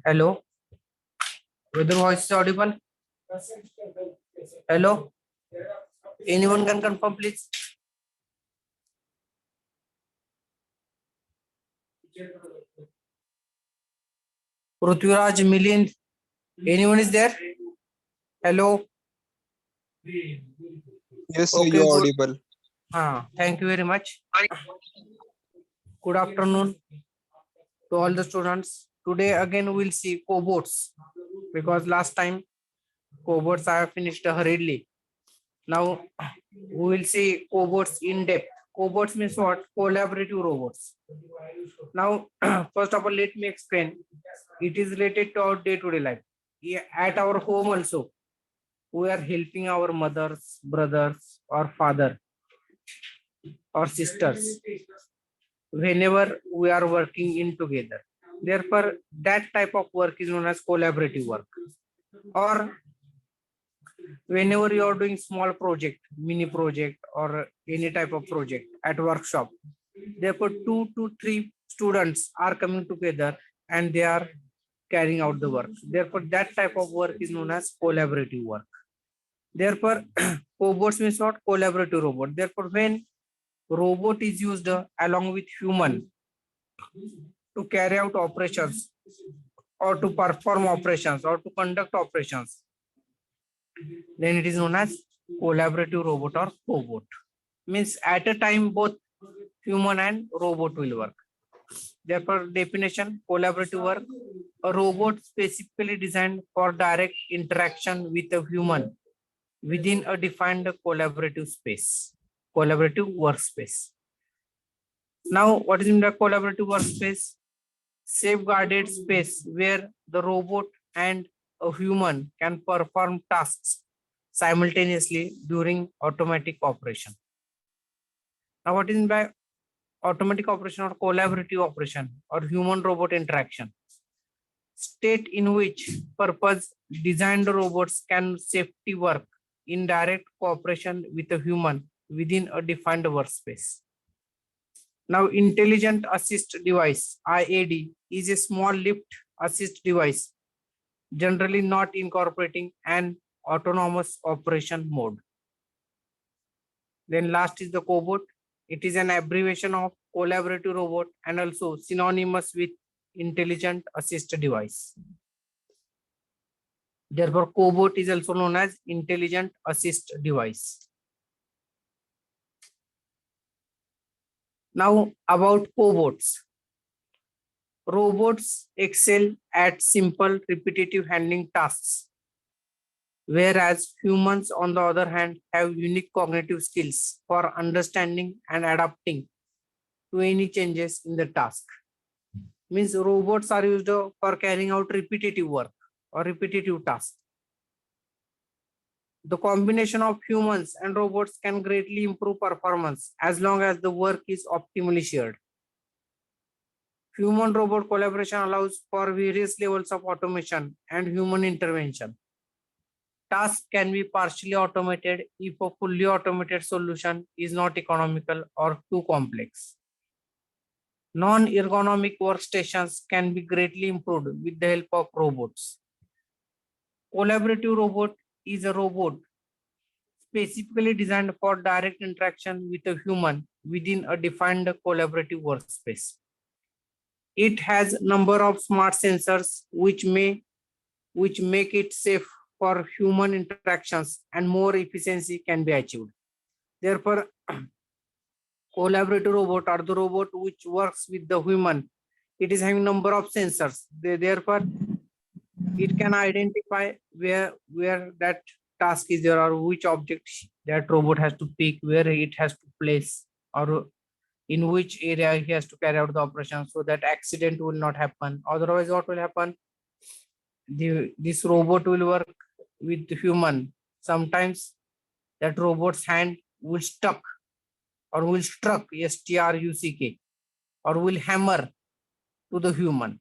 Hello, whether voice is audible? Hello, anyone can confirm, please? Prithviraj, Milind, anyone is there? Hello. Yes, sir, Okay, you're good. audible. Thank you very much. Good afternoon to all the students. Today again we'll see cobots because last time cobots I have finished hurriedly. Now we will see cobots in depth. Cobots means what? Collaborative robots. Now, first of all, let me explain. It is related to our day-to-day life. At our home also, we are helping our mothers, brothers, or father, or sisters whenever we are working in together. Therefore, that type of work is known as collaborative work. Or whenever you are doing small project, mini project, or any type of project at workshop, therefore 2 to 3 students are coming together and they are carrying out the work. Therefore, that type of work is known as collaborative work. Therefore, cobots means what? Collaborative robot. Therefore, when robot is used along with human to carry out operations or to perform operations or to conduct operations, then it is known as collaborative robot or cobot. Means at a time both human and robot will work. Therefore, definition: collaborative work, a robot specifically designed for direct interaction with a human within a defined collaborative space, collaborative workspace. Now, what is in the collaborative workspace? Safeguarded space where the robot and a human can perform tasks simultaneously during automatic operation. Now, what is in by automatic operation or collaborative operation or human robot interaction? State in which purpose designed robots can safely work in direct cooperation with a human within a defined workspace. Now, intelligent assist device IAD is a small lift assist device generally not incorporating an autonomous operation mode. Then last is the cobot. It is an abbreviation of collaborative robot and also synonymous with intelligent assist device. Therefore, cobot is also known as intelligent assist device. Now about cobots. Robots excel at simple repetitive handling tasks, whereas humans on the other hand have unique cognitive skills for understanding and adapting to any changes in the task. Means robots are used for carrying out repetitive work or repetitive tasks. The combination of humans and robots can greatly improve performance as long as the work is optimally shared. Human robot collaboration allows for various levels of automation and human intervention. Tasks can be partially automated if a fully automated solution is not economical or too complex. Non-ergonomic workstations can be greatly improved with the help of robots. Collaborative robot is a robot specifically designed for direct interaction with a human within a defined collaborative workspace. It has number of smart sensors which make it safe for human interactions and more efficiency can be achieved. Therefore, collaborative robot or the robot which works with the human, it is having number of sensors. Therefore, it can identify where that task is there or which object that robot has to pick, where it has to place, or in which area he has to carry out the operation so that accident will not happen. Otherwise, what will happen? This robot will work with human. Sometimes that robot's hand will stuck or will struck struck or will hammer to the human.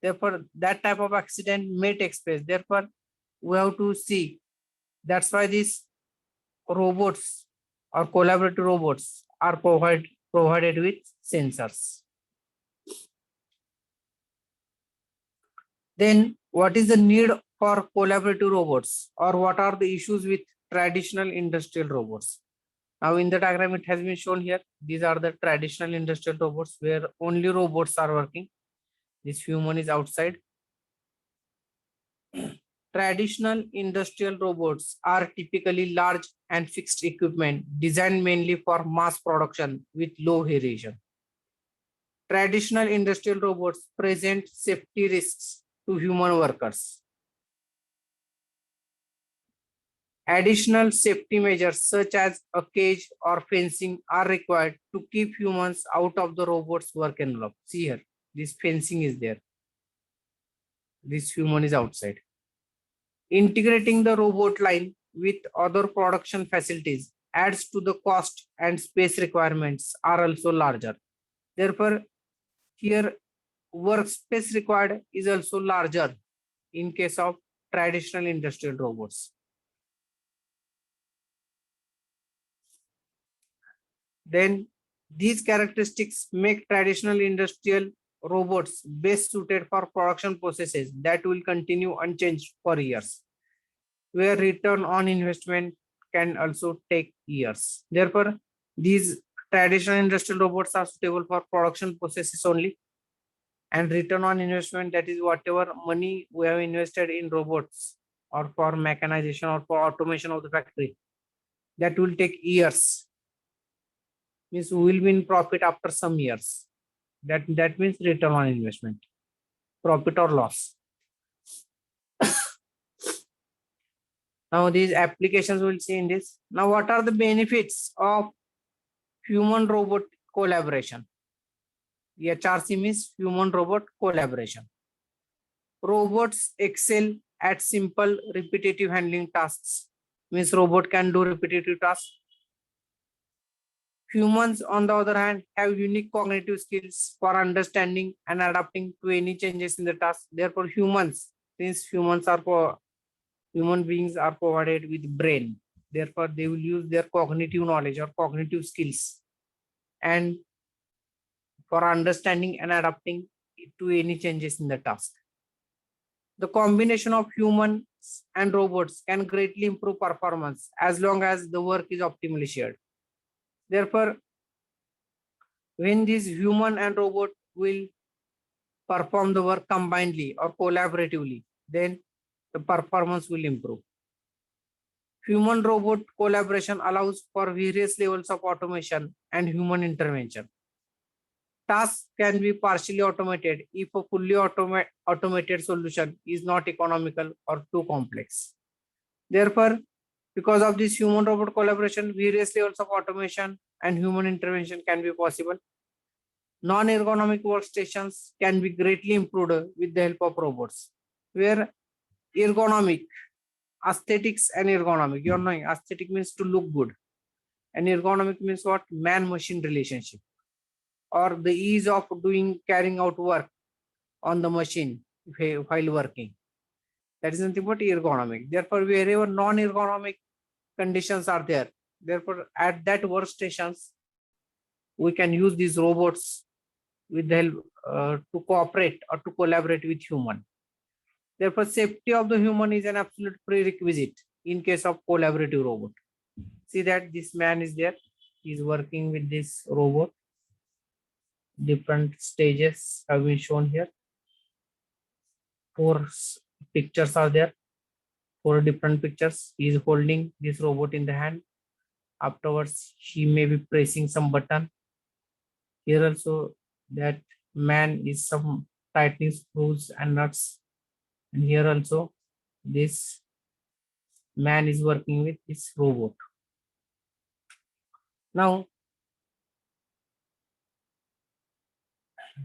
Therefore, that type of accident may take place. Therefore, we have to see. That's why these robots or collaborative robots are provided with sensors. Then what is the need for collaborative robots, or what are the issues with traditional industrial robots? Now in the diagram it has been shown here. These are the traditional industrial robots where only robots are working. This human is outside. Traditional industrial robots are typically large and fixed equipment designed mainly for mass production with low variation. Traditional industrial robots present safety risks to human workers. Additional safety measures such as a cage or fencing are required to keep humans out of the robot's work envelope. See here, this fencing is there. This human is outside. Integrating the robot line with other production facilities adds to the cost, and space requirements are also larger. Therefore, here workspace required is also larger in case of traditional industrial robots. Then these characteristics make traditional industrial robots best suited for production processes that will continue unchanged for years, where return on investment can also take years. Therefore, these traditional industrial robots are suitable for production processes only, and return on investment, that is whatever money we have invested in robots or for mechanization or for automation of the factory, that will take years. Means we will be in profit after some years. That means return on investment, profit or loss. Now these applications we'll see in this. Now what are the benefits of human robot collaboration? HRC means human robot collaboration. Robots excel at simple repetitive handling tasks. Means robot can do repetitive tasks. Humans, on the other hand, have unique cognitive skills for understanding and adapting to any changes in the task. Therefore, since human beings are provided with brain, therefore they will use their cognitive knowledge or cognitive skills and for understanding and adapting to any changes in the task. The combination of humans and robots can greatly improve performance as long as the work is optimally shared. Therefore, when this human and robot will perform the work combinedly or collaboratively, then the performance will improve. Human robot collaboration allows for various levels of automation and human intervention. Tasks can be partially automated if a fully automated solution is not economical or too complex. Therefore, because of this human robot collaboration, various levels of automation and human intervention can be possible. Non-ergonomic workstations can be greatly improved with the help of robots, where ergonomic, aesthetics and ergonomic, you're knowing aesthetic means to look good, and ergonomic means what? Man-machine relationship, or the ease of carrying out work on the machine while working. That is nothing but ergonomic. Therefore, wherever non-ergonomic conditions are there, therefore at that workstations, we can use these robots with the help to cooperate or to collaborate with human. Therefore, safety of the human is an absolute prerequisite in case of collaborative robot. See that this man is there. He is working with this robot. Different stages have been shown here. 4 pictures are there. 4 different pictures. He is holding this robot in the hand. Afterwards, he may be pressing some button. Here also, that man is some tightening screws and nuts. And here also, this man is working with this robot. Now,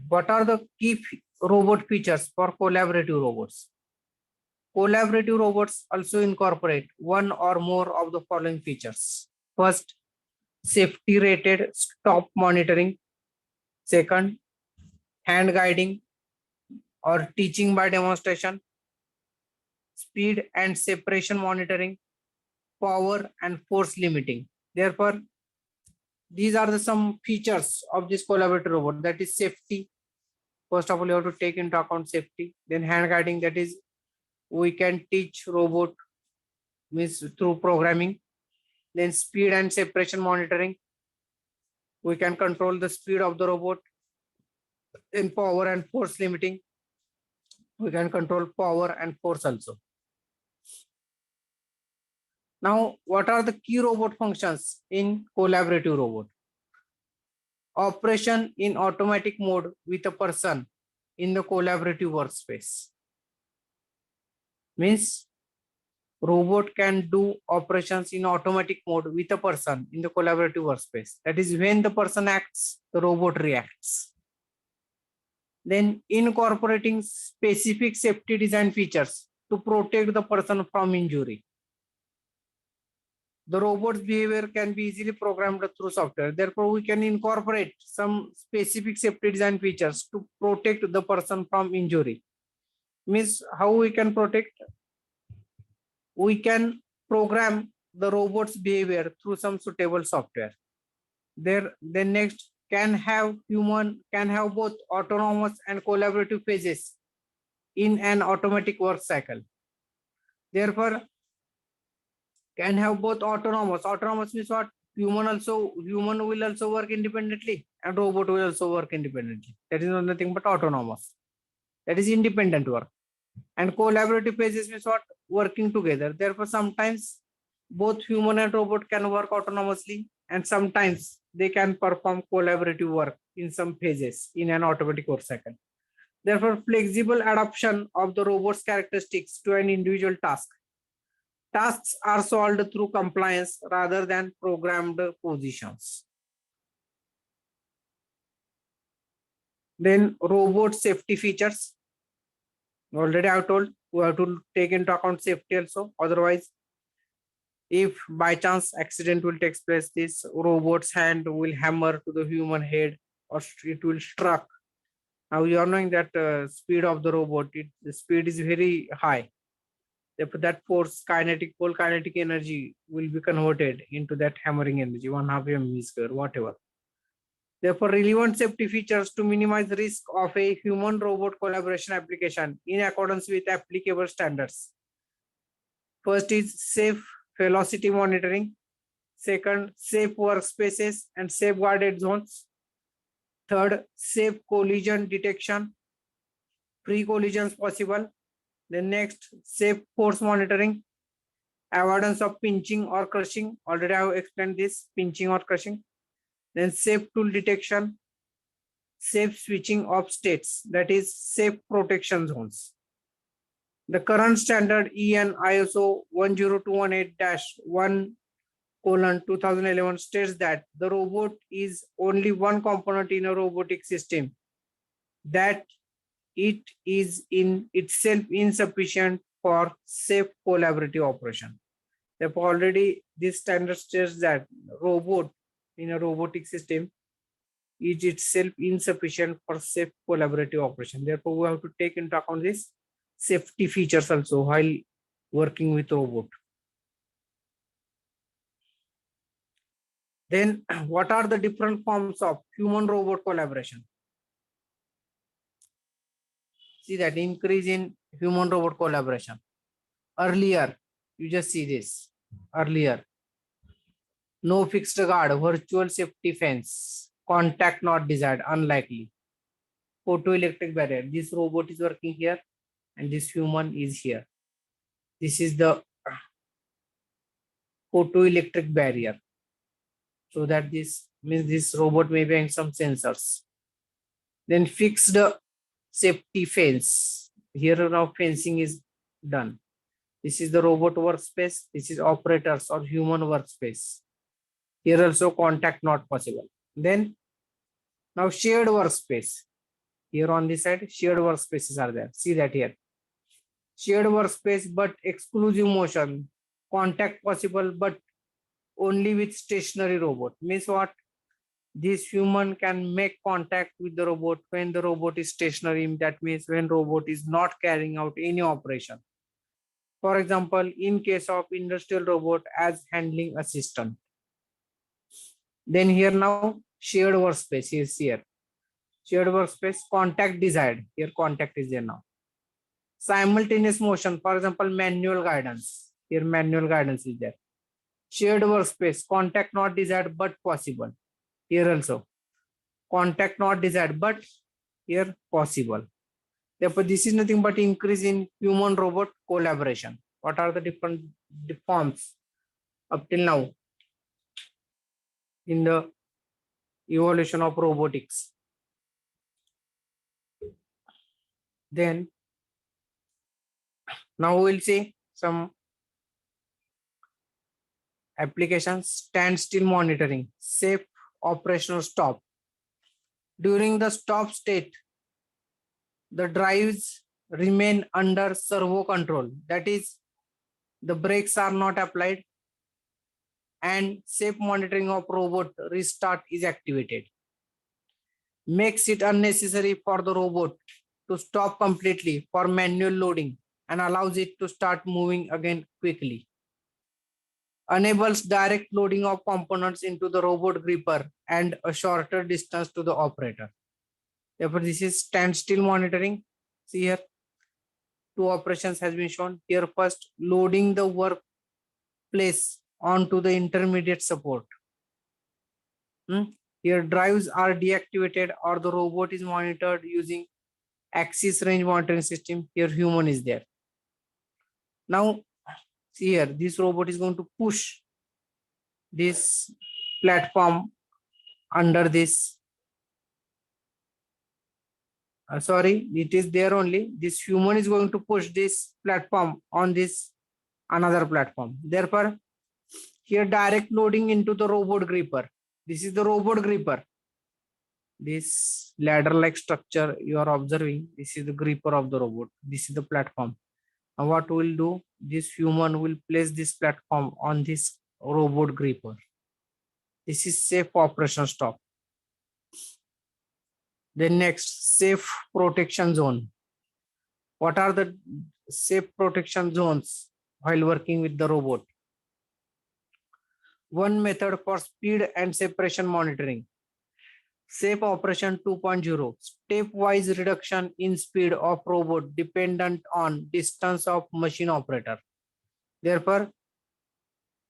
what are the key robot features for collaborative robots? Collaborative robots also incorporate one or more of the following features. First, safety rated stop monitoring. Second, hand guiding or teaching by demonstration. Speed and separation monitoring. Power and force limiting. Therefore, these are some features of this collaborative robot, that is safety, First of all, you have to take into account safety. Then hand guiding, that is, we can teach robot means through programming. Then speed and separation monitoring. We can control the speed of the robot. In power and force limiting, we can control power and force also. Now, what are the key robot functions in collaborative robot? Operation in automatic mode with a person in the collaborative workspace. Means robot can do operations in automatic mode with a person in the collaborative workspace. That is, when the person acts, the robot reacts. Then incorporating specific safety design features to protect the person from injury. The robot's behavior can be easily programmed through software. Therefore, we can incorporate some specific safety design features to protect the person from injury. Means how we can protect? We can program the robot's behavior through some suitable software. Then next, can have both autonomous and collaborative phases in an automatic work cycle. Therefore, can have both autonomous. Autonomous means what? Human will also work independently and robot will also work independently. That is nothing but autonomous. That is independent work. And collaborative phases means what? Working together. Therefore, sometimes both human and robot can work autonomously, and sometimes they can perform collaborative work in some phases in an automatic work cycle. Therefore, flexible adaptation of the robot's characteristics to an individual task. Tasks are solved through compliance rather than programmed positions. Then robot safety features. Already I have told we have to take into account safety also. Otherwise, if by chance accident will take place, this robot's hand will hammer to the human head or it will struck. Now you are knowing that speed of the robot, the speed is very high. Therefore, that force whole kinetic energy will be converted into that hammering energy, 1/2 mv square, whatever. Therefore, relevant safety features to minimize the risk of a human-robot collaboration application in accordance with applicable standards. First is safe velocity monitoring. Second, safe workspaces and safeguarded zones. Third, safe collision detection. Pre-collisions possible. Then next, safe force monitoring. Avoidance of pinching or crushing. Already I have explained this, pinching or crushing. Then safe tool detection. Safe switching of states, that is safe protection zones. The current standard EN ISO 10218-1:2011 states that the robot is only one component in a robotic system, that it is in itself insufficient for safe collaborative operation. Therefore, already this standard states that robot in a robotic system is itself insufficient for safe collaborative operation. Therefore, we have to take into account this safety features also while working with robot. Then, what are the different forms of human-robot collaboration? See that increase in human-robot collaboration. Earlier, you just see this. Earlier, no fixed guard, virtual safety fence, contact not desired, unlikely. Photoelectric barrier. This robot is working here and this human is here. This is the photoelectric barrier. So that this means this robot may be having some sensors. Then fixed safety fence. Here now fencing is done. This is the robot workspace. This is operators or human workspace. Here also contact not possible. Then now shared workspace. Here on this side, shared workspaces are there. See that here. Shared workspace, but exclusive motion. Contact possible, but only with stationary robot. Means what? This human can make contact with the robot when the robot is stationary. That means when robot is not carrying out any operation. For example, in case of industrial robot as handling assistant. Then here now shared workspace is here. Shared workspace, contact desired. Here contact is there now. Simultaneous motion, for example, manual guidance. Here manual guidance is there. Shared workspace, contact not desired but possible. Here also. Contact not desired but here possible. Therefore, this is nothing but increase in human robot collaboration. What are the different forms up till now in the evolution of robotics? Then now we'll see some applications. Standstill monitoring, safe operational stop. During the stop state, the drives remain under servo control. That is, the brakes are not applied and safe monitoring of robot restart is activated. Makes it unnecessary for the robot to stop completely for manual loading and allows it to start moving again quickly. Enables direct loading of components into the robot gripper and a shorter distance to the operator. Therefore, this is standstill monitoring. See here, two operations has been shown. Here first, loading the workplace onto the intermediate support. Here drives are deactivated or the robot is monitored using axis range monitoring system. Here human is there. Now see here, this robot is going to push this platform under this. Sorry, it is there only. This human is going to push this platform on this another platform. Therefore, here direct loading into the robot gripper. This is the robot gripper. This ladder-like structure you are observing. This is the gripper of the robot. This is the platform. Now what we'll do? This human will place this platform on this robot gripper. This is safe operation stop. Then next, safe protection zone. What are the safe protection zones while working with the robot? One method for speed and separation monitoring. Safe operation 2.0, stepwise reduction in speed of robot dependent on distance of machine operator. Therefore,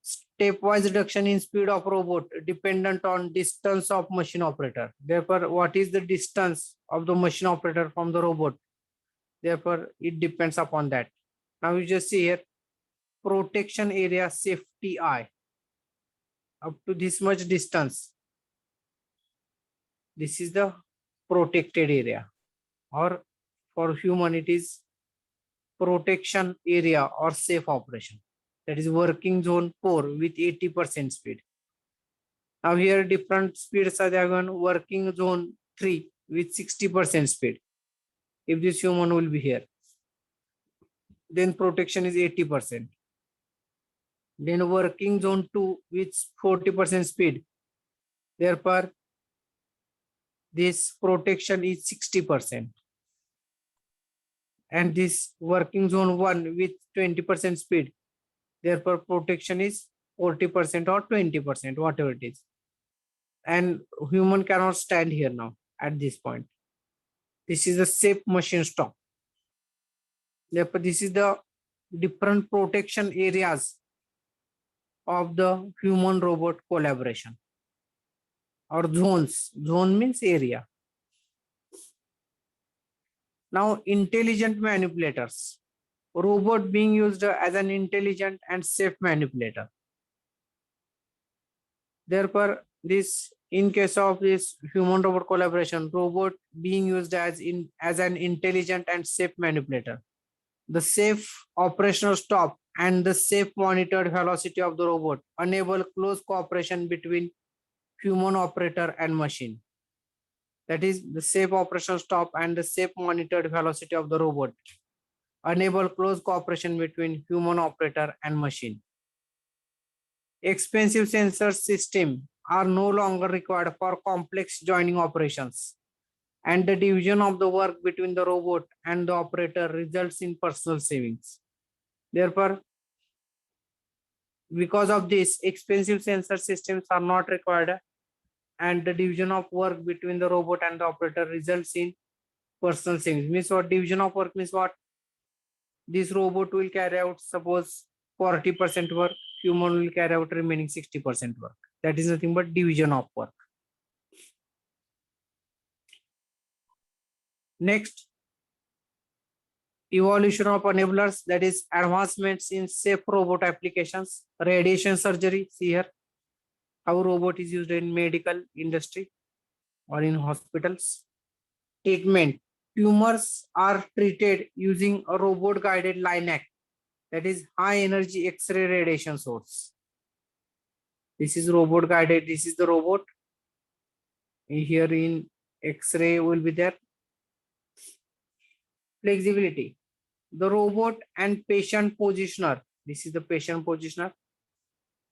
stepwise reduction in speed of robot dependent on distance of machine operator. Therefore, what is the distance of the machine operator from the robot? Therefore, it depends upon that. Now you just see here, protection area safety eye. Up to this much distance. This is the protected area, or for human it is protection area or safe operation. That is working zone 4 with 80% speed. Now here different speeds are given. Working zone 3 with 60% speed. If this human will be here, then protection is 80%. Then working zone 2 with 40% speed. Therefore, this protection is 60%. And this working zone 1 with 20% speed. Therefore, protection is 40% or 20%, whatever it is. And human cannot stand here now at this point. This is the safe machine stop. Therefore, this is the different protection areas of the human robot collaboration, or zones. Zone means area. Now, intelligent manipulators. Robot being used as an intelligent and safe manipulator. Therefore, this in case of this human robot collaboration, robot being used as an intelligent and safe manipulator. The safe operational stop and the safe monitored velocity of the robot enable close cooperation between human operator and machine. That is, the safe operational stop and the safe monitored velocity of the robot enable close cooperation between human operator and machine. Expensive sensor systems are no longer required for complex joining operations, and the division of the work between the robot and the operator results in personal savings. Therefore, because of this, expensive sensor systems are not required and the division of work between the robot and the operator results in personal savings. Means what? Division of work means what? This robot will carry out suppose 40% work, human will carry out remaining 60% work. That is nothing but division of work. Next, evolution of enablers, that is advancements in safe robot applications. Radiation surgery, see here how robot is used in medical industry or in hospitals. Treatment, tumors are treated using a robot guided LINAC, that is high energy X-ray radiation source. This is robot guided, this is the robot. Here in X-ray will be there. Flexibility, the robot and patient positioner, this is the patient positioner,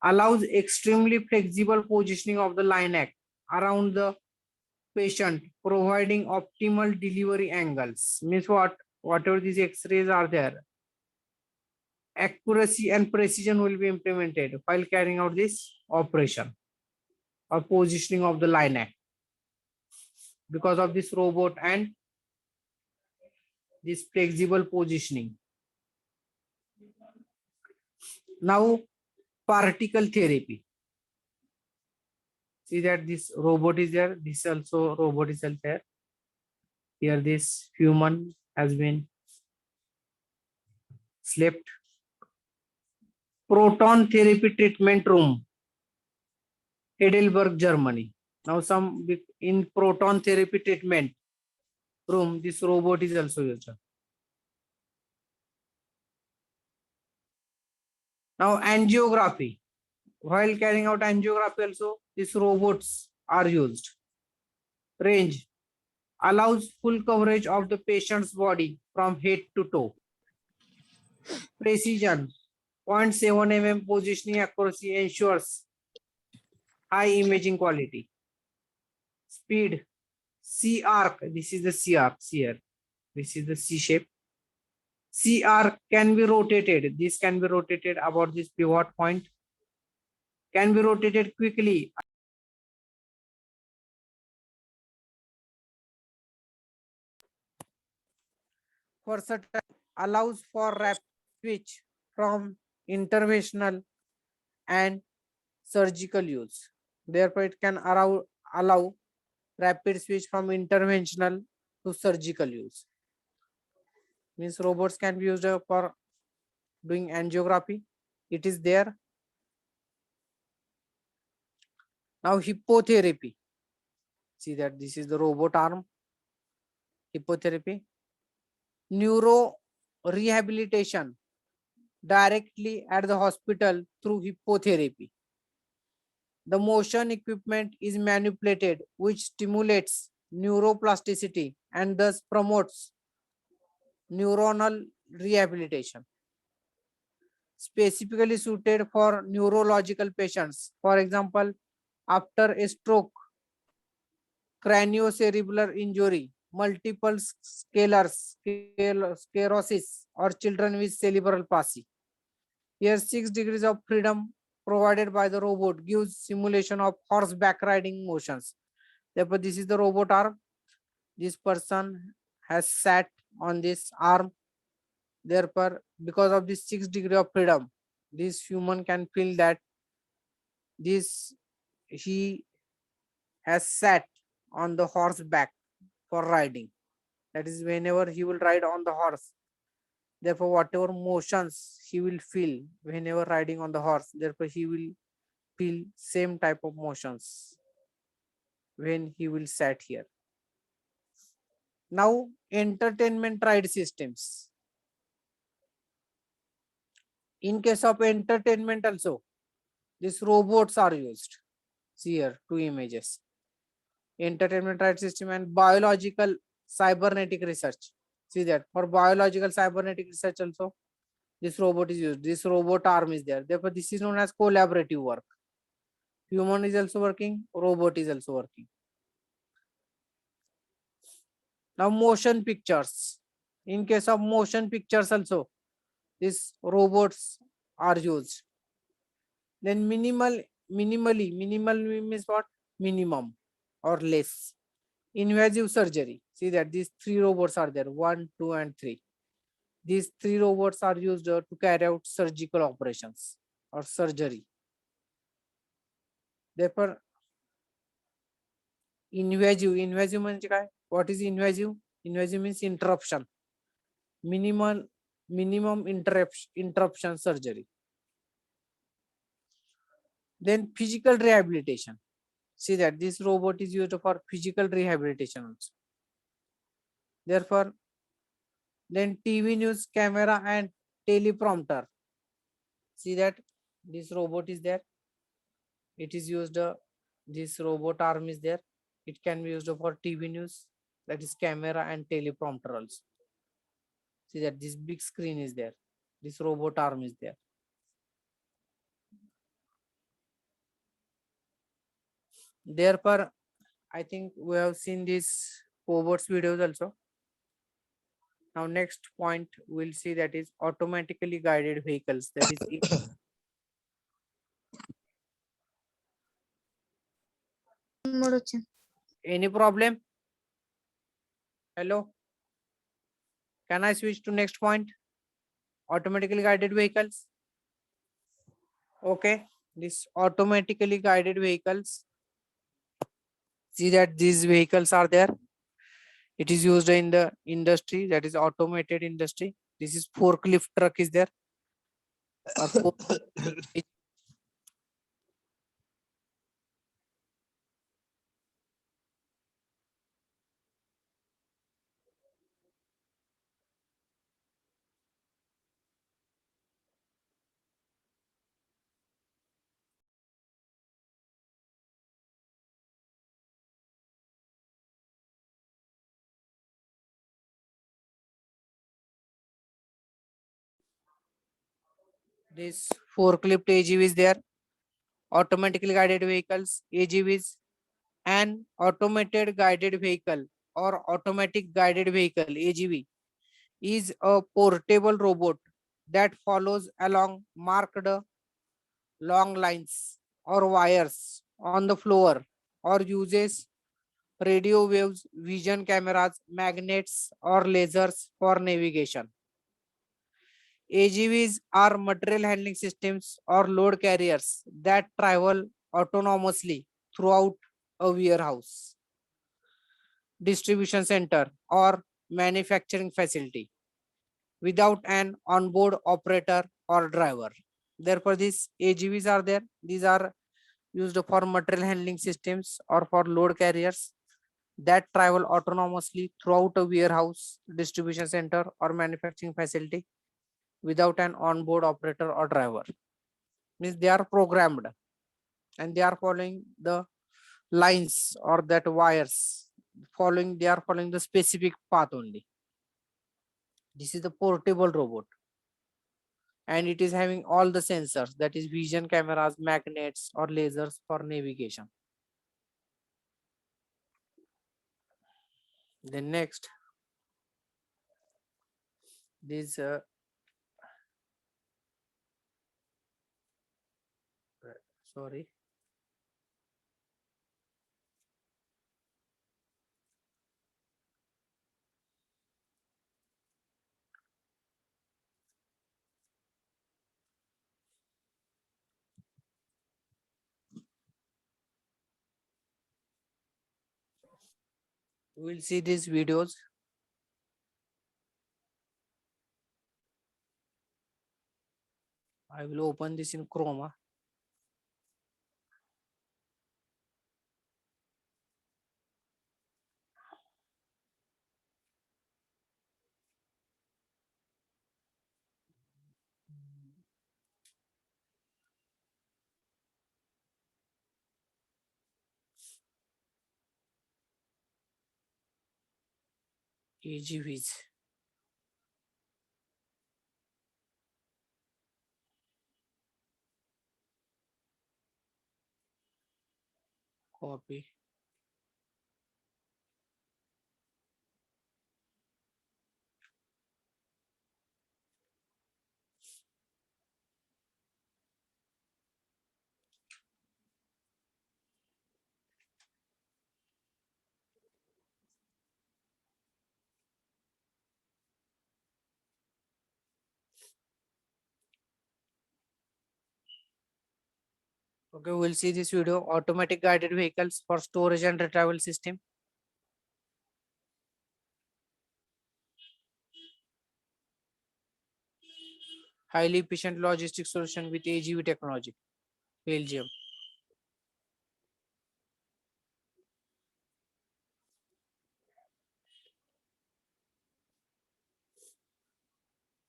allows extremely flexible positioning of the LINAC around the patient, providing optimal delivery angles. Means what? Whatever these X-rays are there, accuracy and precision will be implemented while carrying out this operation or positioning of the LINAC because of this robot and this flexible positioning. Now, particle therapy. See that this robot is there, this also robot is there. Here this human has been slept. Proton therapy treatment room, Heidelberg, Germany. Now some in proton therapy treatment room, this robot is also used. Now angiography, while carrying out angiography also these robots are used. Range, allows full coverage of the patient's body from head to toe. Precision, 0.7 mm positioning accuracy ensures high imaging quality. Speed, C arc, this is the C arc here, this is the C shape. C arc can be rotated, this can be rotated about this pivot point, can be rotated quickly. Versatile, allows for rapid switch from interventional and surgical use. Therefore, it can allow rapid switch from interventional to surgical use. Means robots can be used for doing angiography. It is there. Now hippotherapy. See that this is the robot arm. Hippotherapy. Neuro rehabilitation directly at the hospital through hippotherapy. The motion equipment is manipulated, which stimulates neuroplasticity and thus promotes neuronal rehabilitation. Specifically suited for neurological patients. For example, after a stroke, craniocerebral injury, multiple sclerosis, or children with cerebral palsy. Here, 6 degrees of freedom provided by the robot gives simulation of horseback riding motions. Therefore, this is the robot arm. This person has sat on this arm. Therefore, because of this 6 degree of freedom, this human can feel that he has sat on the horseback for riding. That is, whenever he will ride on the horse, therefore whatever motions he will feel whenever riding on the horse, therefore he will feel same type of motions when he will sat here. Now entertainment ride systems. In case of entertainment also, these robots are used. See here 2 images. Entertainment ride system and biological cybernetic research. See that for biological cybernetic research also this robot is used. This robot arm is there. Therefore, this is known as collaborative work. Human is also working, robot is also working. Now motion pictures. In case of motion pictures also, these robots are used. Then minimal means what? minimum or less. Invasive surgery. See that these three robots are there, 1, 2, and 3. These three robots are used to carry out surgical operations or surgery. Therefore, invasive म्हणजे काय? What is invasive? Invasive means interruption. Minimum interruption surgery. Then physical rehabilitation. See that this robot is used for physical rehabilitation also. Therefore, then TV news, camera, and teleprompter. See that this robot is there. It is used, this robot arm is there. It can be used for TV news, that is camera and teleprompter also. See that this big screen is there. This robot arm is there. Therefore, I think we have seen these cobots videos also. Now next point we'll see, that is automatically guided vehicles. That is any problem? Hello? Can I switch to next point? Automatically guided vehicles. Okay. This automatically guided vehicles. See that these vehicles are there. It is used in the industry, that is automated industry. This is forklift truck is there. Or this forklift AGV is there. Automatically guided vehicles, AGVs, and automated guided vehicle or automatic guided vehicle AGV is a portable robot that follows along marked long lines or wires on the floor, or uses radio waves, vision cameras, magnets, or lasers for navigation. AGVs are material handling systems or load carriers that travel autonomously throughout a warehouse, distribution center, or manufacturing facility without an onboard operator or driver. Therefore, these AGVs are there. These are used for material handling systems or for load carriers that travel autonomously throughout a warehouse, distribution center, or manufacturing facility without an onboard operator or driver. Means they are programmed and they are following the lines or that wires, they are following the specific path only. This is the portable robot, and it is having all the sensors, that is vision cameras, magnets, or lasers for navigation. Then next, this sorry, we'll see these videos. I will open this in Chroma. AGVs. Copy. Okay, we'll see this video. Automatic guided vehicles for storage and retrieval system. Highly efficient logistics solution with AGV technology. Belgium.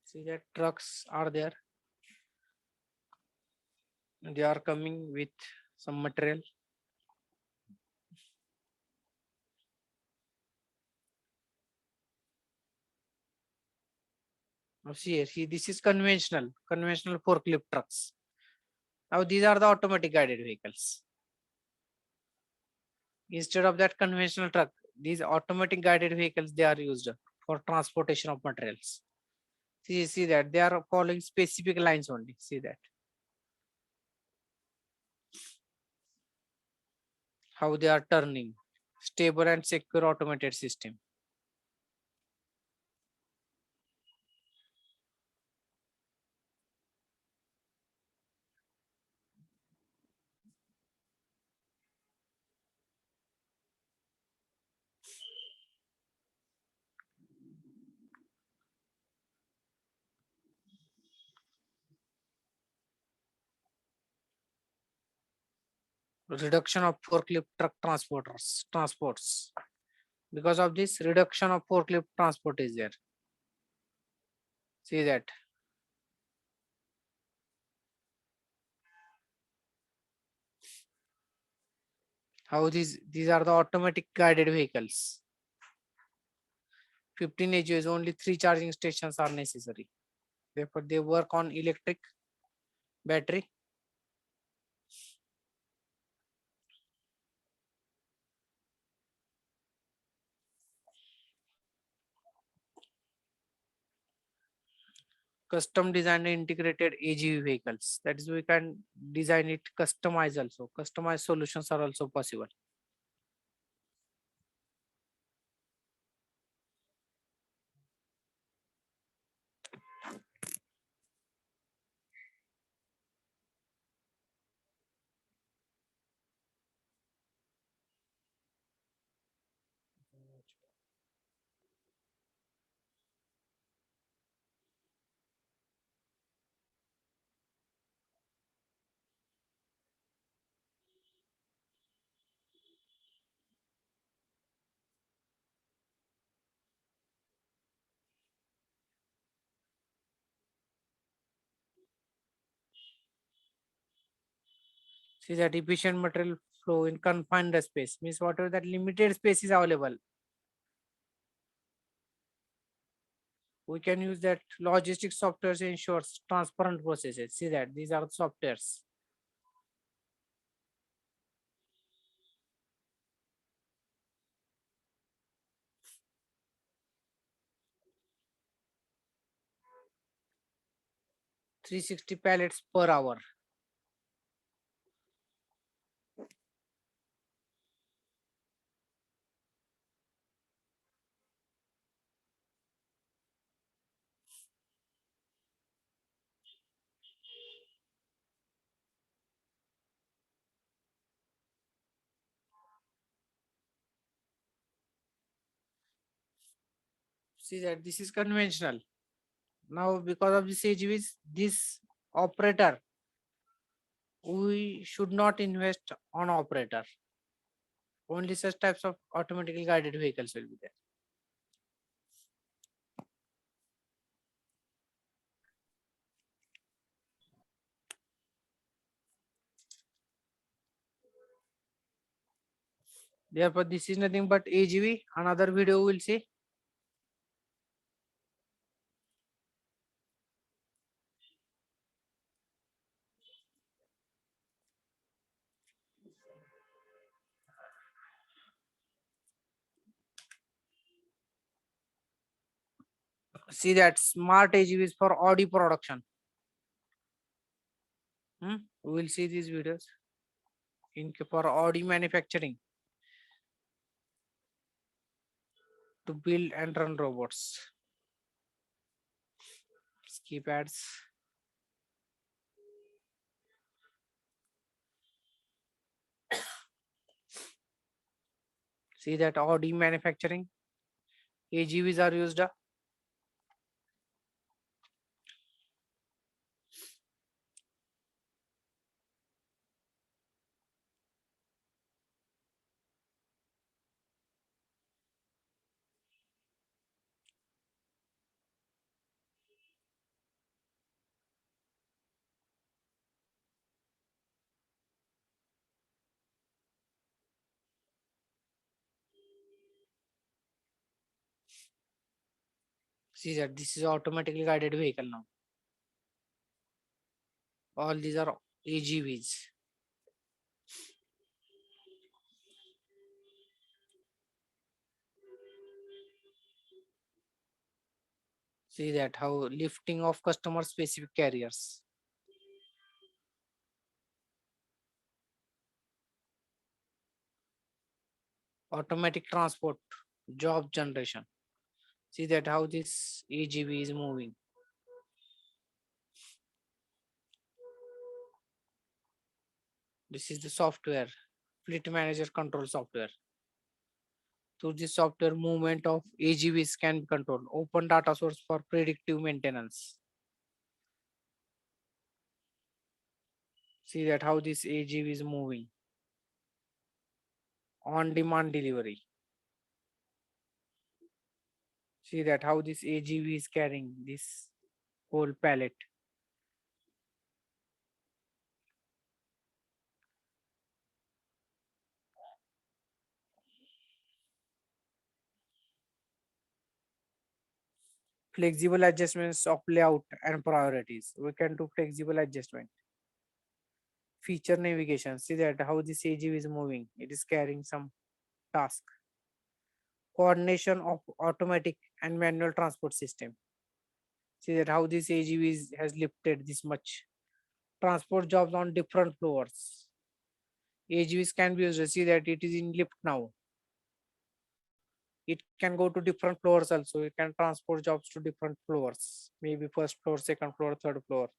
See that trucks are there. They are coming with some material. Now see here, see this is conventional forklift trucks. Now these are the automatic guided vehicles. Instead of that conventional truck, these automatic guided vehicles, they are used for transportation of materials. See that they are following specific lines only. See that how they are turning. Stable and secure automated system. Reduction of forklift truck transports. Because of this, reduction of forklift transport is there. See that. How these are the automatic guided vehicles. 15 AGVs, only 3 charging stations are necessary. Therefore, they work on electric battery. Custom designed integrated AGV vehicles. That is, we can design it customize also. Customized solutions are also possible. See that efficient material flow in confined space means whatever that limited space is available. We can use that logistics software ensures transparent processes. See that these are the softwares. (360 pallets per hour). See that this is conventional. Now because of this AGVs, this operator, we should not invest on operator. Only such types of automatically guided vehicles will be there. Therefore, this is nothing but AGV. Another video we'll see. See that smart AGVs for Audi production. We will see these videos in for Audi manufacturing to build and run robots. Skip ads. See that Audi manufacturing, AGVs are used. See that this is automatically guided vehicle now. All these are AGVs. See that how lifting of customer specific carriers. Automatic transport, job generation. See that how this AGV is moving. This is the software, fleet manager control software. Through this software, movement of AGVs can be controlled. Open data source for predictive maintenance. See that how this AGV is moving. On demand delivery. See that how this AGV is carrying this whole pallet. Flexible adjustments of layout and priorities. We can do flexible adjustment. Feature navigation. See that how this AGV is moving. It is carrying some task. Coordination of automatic and manual transport system. See that how this AGV has lifted this much. Transport jobs on different floors. AGVs can be used. See that it is in lift now. It can go to different floors also. It can transport jobs to different floors. Maybe first floor, second floor, third floor.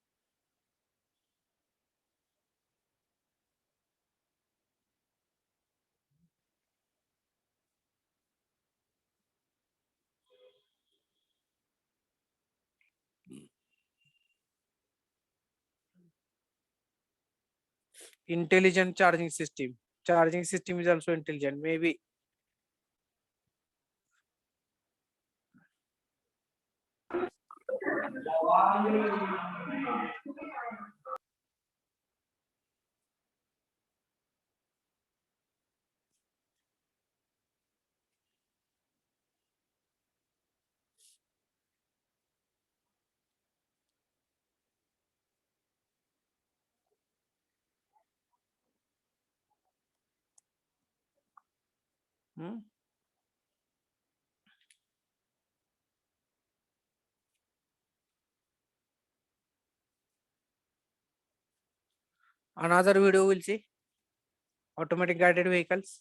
Intelligent charging system. Charging system is also intelligent. Maybe hmm? Another video will see automatic guided vehicles.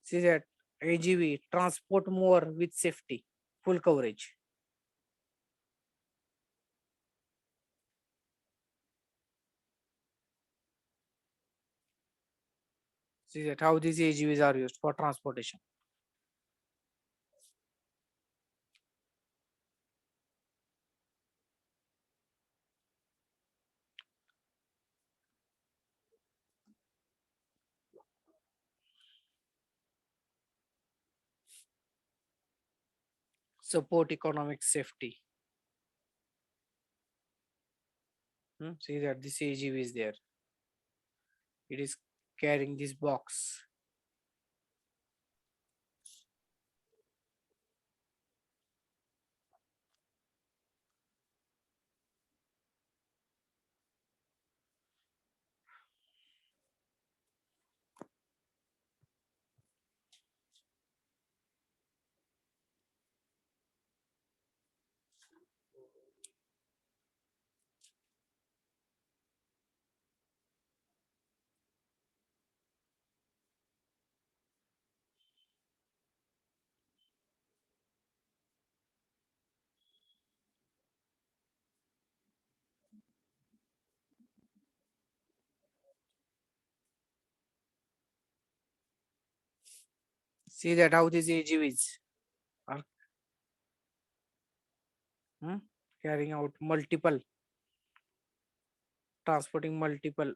See that AGV transport more with safety, full coverage. See that how these AGVs are used for transportation. Support economic safety. See that this AGV is there. It is carrying this box. See that how these AGVs are carrying out transporting multiple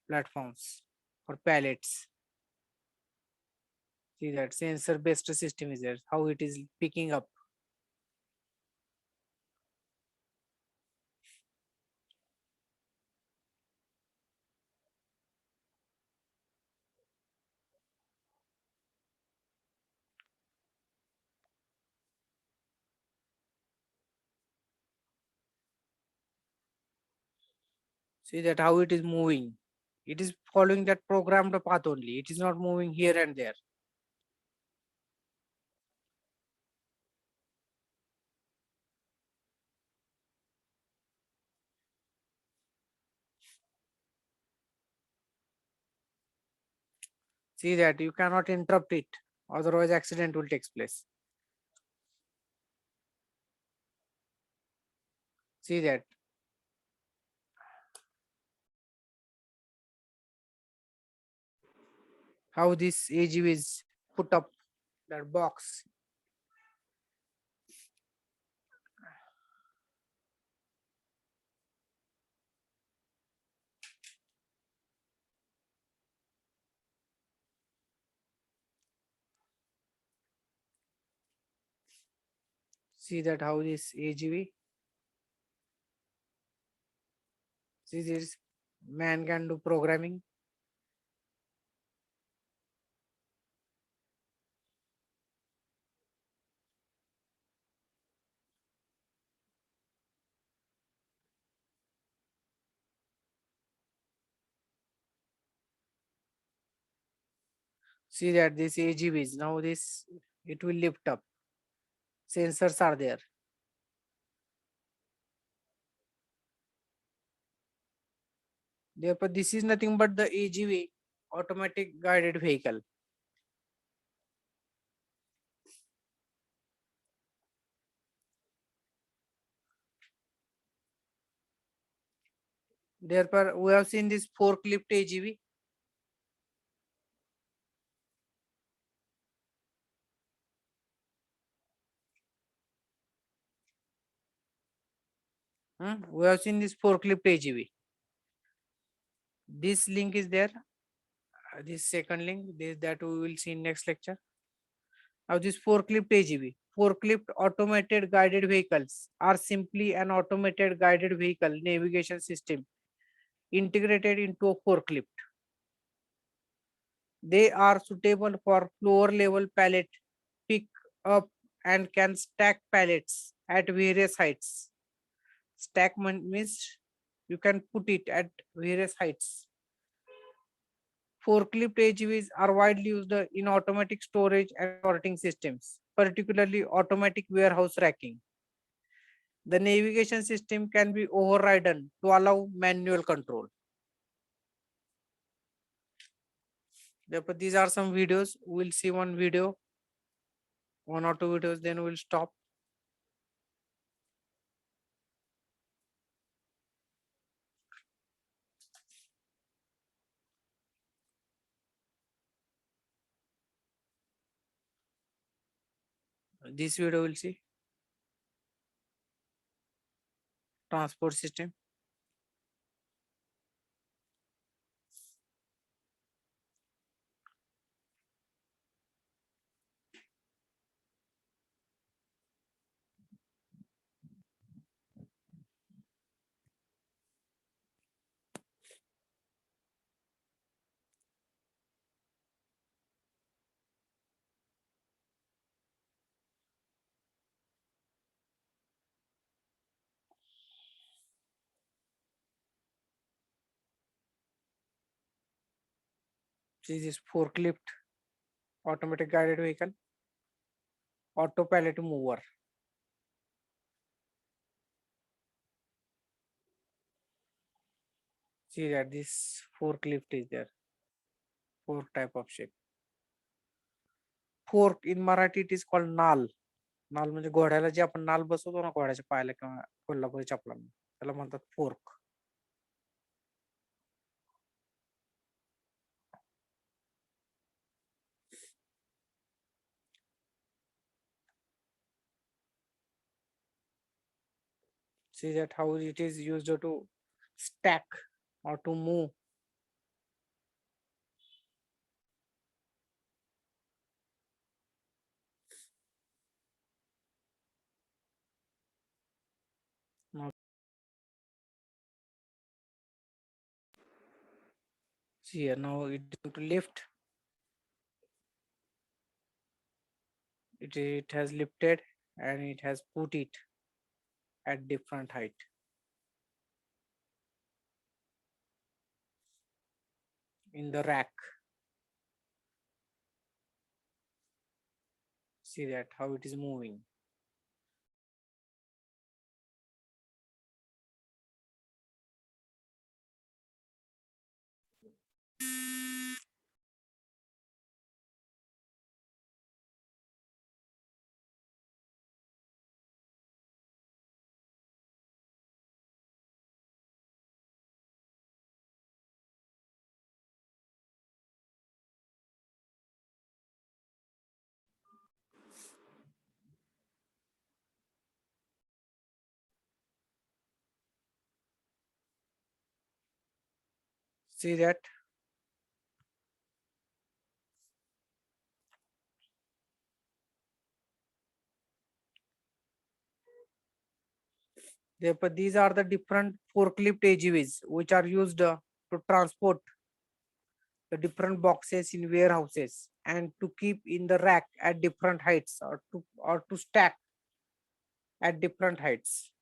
platforms or pallets. See that sensor based system is there, how it is picking up. See that how it is moving. It is following that programmed path only. It is not moving here and there. See that you cannot interrupt it, otherwise accident will take place. See that how this AGV is put up that box. See that how this AGV. See this man can do programming. See that this AGV is now this it will lift up. Sensors are there. Therefore, this is nothing but the AGV, automatic guided vehicle. Therefore, we have seen this forklift AGV. We have seen this forklift AGV. This link is there. This second link, that we will see in next lecture. Now this forklift AGV. Forklift automated guided vehicles are simply an automated guided vehicle navigation system integrated into a forklift. They are suitable for floor level pallet pick up and can stack pallets at various heights. Stack means you can put it at various heights. Forklift AGVs are widely used in automatic storage and sorting systems, particularly automatic warehouse racking. The navigation system can be overridden to allow manual control. Therefore, these are some videos. We'll see one video, one or two videos, then we'll stop. This video will see transport system. This is forklift, automatic guided vehicle, auto pallet mover. See that this forklift is there. Fork type of shape. Fork in Marathi it is called नाल. नाल म्हणजे घोड्याला जे आपण नाल बसवतो ना घोड्याच्या पायाला किंवा कोल्हापुरी चपलांना त्याला म्हणतात fork. See that how it is used to stack or to move. Now, see here, now it is going to lift. It has lifted and it has put it at different height. In the rack. See that how it is moving. See that therefore these are the different forklift AGVs which are used to transport the different boxes in warehouses and to keep in the rack at different heights or to stack at different heights.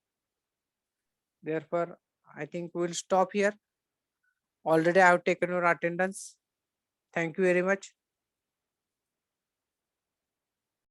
Therefore, I think we'll stop here. Already I have taken your attendance. Thank you very much.